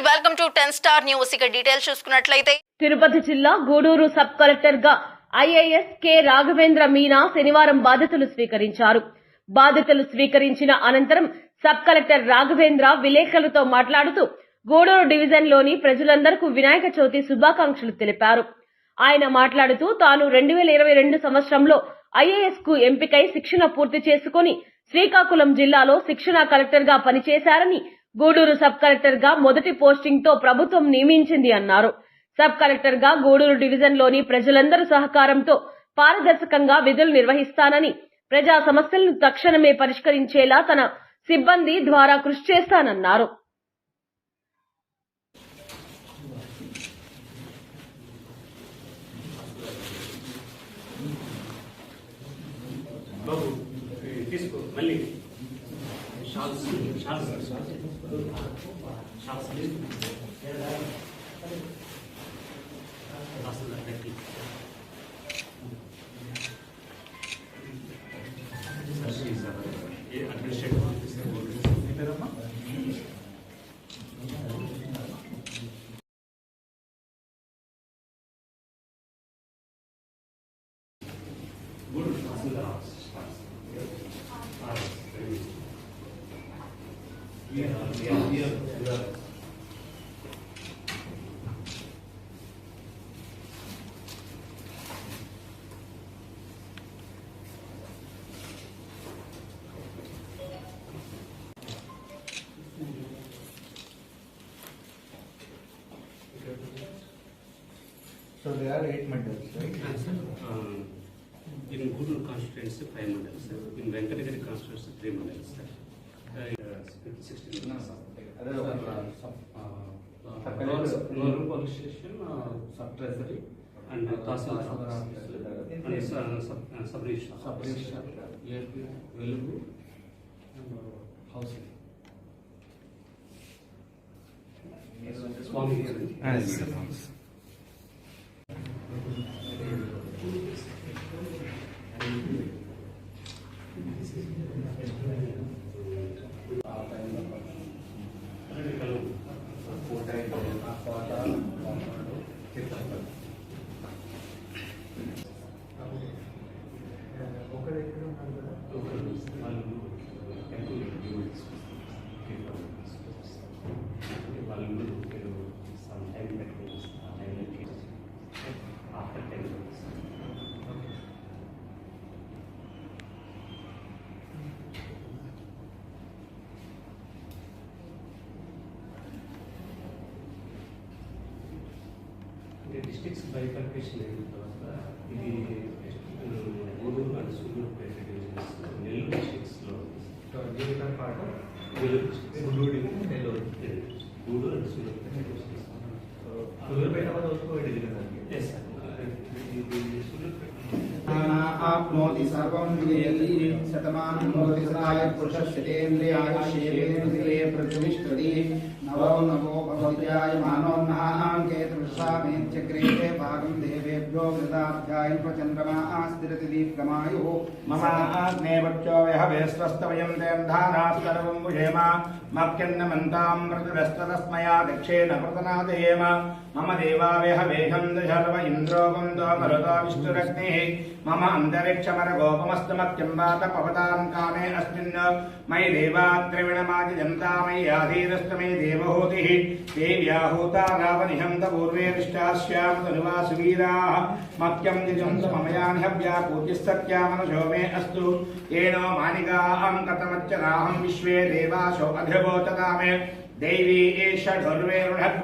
Welcome to 10 star news. ఇక details చూసుకున్నట్లయితే తిరుపతి జిల్లా గూడూరు సబ్ కలెక్టర్ గా ఐఏఎస్ కె రాఘవేంద్ర మీనా శనివారం బాధ్యతలు స్వీకరించారు. బాధ్యతలు స్వీకరించిన అనంతరం సబ్ కలెక్టర్ రాఘవేంద్ర విలేకరులతో మాట్లాడుతూ గూడూరు డివిజన్ లోని ప్రజలందరికీ వినాయక చవితి శుభాకాంక్షలు తెలిపారు. ఆయన మాట్లాడుతూ తాను 2022 సంవత్సరంలో ఐఏఎస్ కు ఎంపికై శిక్షణ పూర్తి చేసుకుని శ్రీకాకుళం జిల్లాలో శిక్షణ కలెక్టర్ గా పనిచేశారని, గూడూరు సబ్ కలెక్టర్ గా మొదటి పోస్టింగ్ తో ప్రభుత్వం నియమించింది అన్నారు. సబ్ కలెక్టర్ గా గూడూరు డివిజన్ లోని ప్రజలందరి సహకారంతో పారదర్శకంగా విధులు నిర్వహిస్తానని, ప్రజా సమస్యలను తక్షణమే పరిష్కరించేలా తన సిబ్బంది ద్వారా కృషి చేస్తానన్నారు. So there are 8 mandals, right? In Gudur constituency, 5 mandals. In Venkatagiri constituency, 3 mandals. 16 rural police station, sub treasury, and Tahsil and sub registrar, Velugu, and housing. Swami. Districts bifurcation ఇది Gudur and Sullurpeta divisions, Nellore districts లో జీవితం పాట Gudur division, Nellore Gudur and Sullurpeta divisions. Sullurpeta was also a division. Yes sir. आप्नोति सर्वं विजयति शतमानं भवति सदाय पुरुषस्येन्द्रियायुष्येन्द्रिये प्रतिष्ठति नवो नवो भवत्याय मानोन्नहाङ्केत वृषामेत्यग्रेते भागं देवेभ्यो वृदाभ्याय प्रचन्द्रमा स्थिरति दीप्तमायुः मम आग्नेवच्चो यहवेस्वस्तवयं देवधानाः सर्वं भुजेम मप्यन्नमन्तां मृतदस्तदस्मया दक्षेण प्रतनादयेम मम देवावेहवेहं सर्व इन्द्रो वन्दो मरुतो विष्णुरग्निः मम अन्तरिक्षमरगोपमस्तमत्यम्बात पवतां कामे अस्मिन् मयि देवात्रिविणमाजिजन्ता मयि आधीरस्तमे देवहूतिः देव्याहूता रावनिहन्त पूर्वे दिष्टास्यां तनुवासुवीराः मह्यं जिजन्त ममयानिहव्या पूज्यस्तत्यामनशो मे अस्तु येनो मानिकाहं कथमच्चराहं विश्वे देवासो अधिवोचतामे देवी एष ढुर्वे रुणः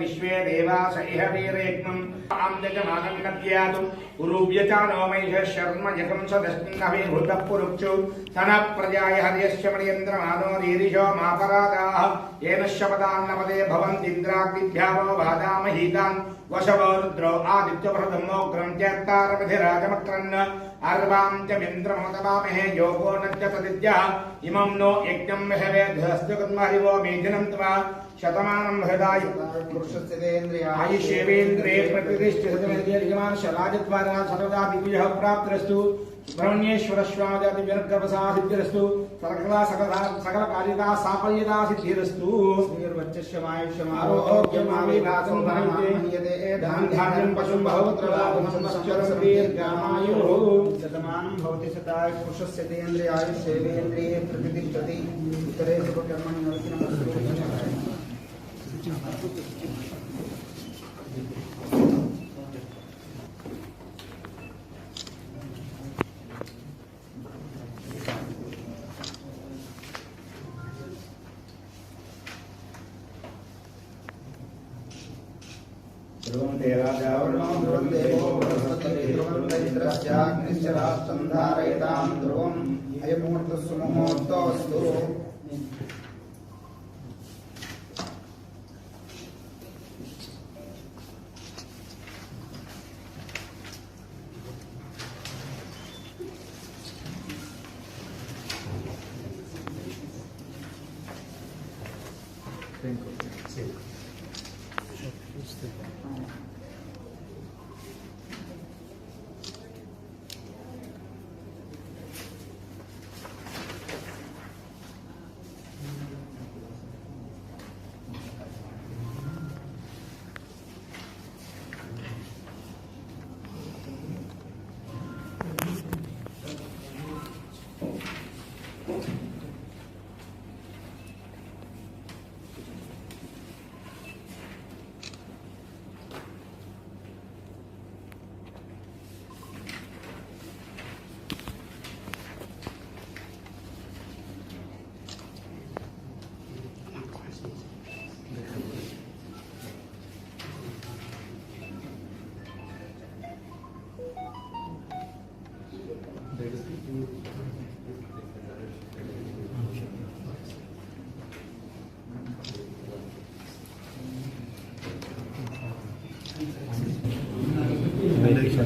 विश्वे देवास इह वीरेग्नम् आम्दजमागन्नद्यातु उरूव्यचानो मैष शर्म यकं सदस्मिन्नभिभूतः पुरुक्षु तनः प्रजाय हर्यश्च मणियन्द्रमानो रीरिषो मापरादाः येन शपदान्नपदे भवन्तीन्द्राग्निभ्यावो वादामहीतान् वशवो रुद्रो आदित्यप्रथमोग्रं चेत्तारमधिराजमक्रन् अर्वां च मिन्द्रमतवामहे योगो न च तदिद्यः इमं नो यज्ञं महेवेद्धस्तुकन्महरिवो मेधिनं त्वा शतमानं हृदाय आयुष्येवेन्द्रिये प्रतिष्ठितमेन्द्रियमान शलाजद्वारा सर्वदा दिग्विजयः प्राप्तिरस्तु ब्रह्मण्येश्वर स्वामी विनर्गवसा सिद्धिरस्तु सकल कार्यता साफल्यता सिद्धिरस्तु आरोग्यमाविलासं भवन्ते धान्यं पशुं बहुत्र लाभं संवत्सरं दीर्घायुः शतमानं भवति शताय पुरुषस्य तेन्द्रियायुष्येवेन्द्रिये प्रतिष्ठति उत्तरे शुभकर्मणि नवतिनमस्तु ध्रुवन्ते राजा ध्रुवं देवो बृहस्पतिः ध्रुवं इन्द्रस्याग्निश्च राष्ट्रं धारयतां ध्रुवम् अयमुहूर्तः सुमुहूर्तोऽस्तु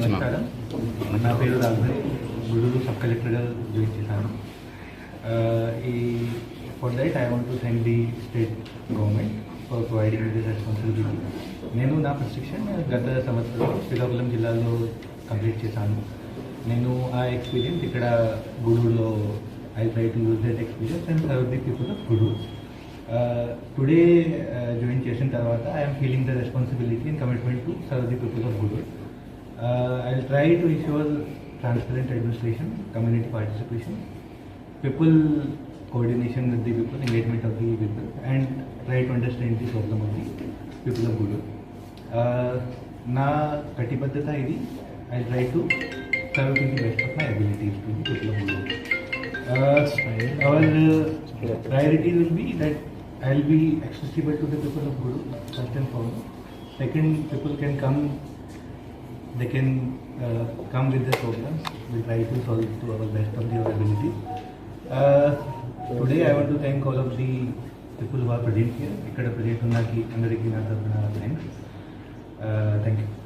నమస్కారం. నా పేరు రాఘవన్, గుడూరు సబ్ కలెక్టర్గా జాయిన్ చేశాను. For that I want to thank the state government for providing this responsibility. నేను నా ప్రశిక్షణ గత సంవత్సరం శ్రీకాకుళం జిల్లాలో కంప్లీట్ చేశాను. నేను ఆ ఎక్స్పీరియన్స్ ఇక్కడ గూడూరులో I try to use that experience and serve the people of Gudur. Today join చేసిన తర్వాత I'm feeling the responsibility and commitment to serve the people of Gudur. I'll try to ensure transparent administration, community participation, people coordination with the people, engagement of the people, and try to understand the problem of the people of Gudooru. Na Katibaddhata idi, I'll try to serve to the best of my abilities to the people of Gudooru. Our priority will be that I'll be accessible to the people of Gudooru, first and foremost. Second, people can come. They can come with their problems. We'll try to solve it to our best of our ability. Today I want to thank all of the people who are present here. Ikkada present unnaki andariki na tarafuna thanks. Thank you.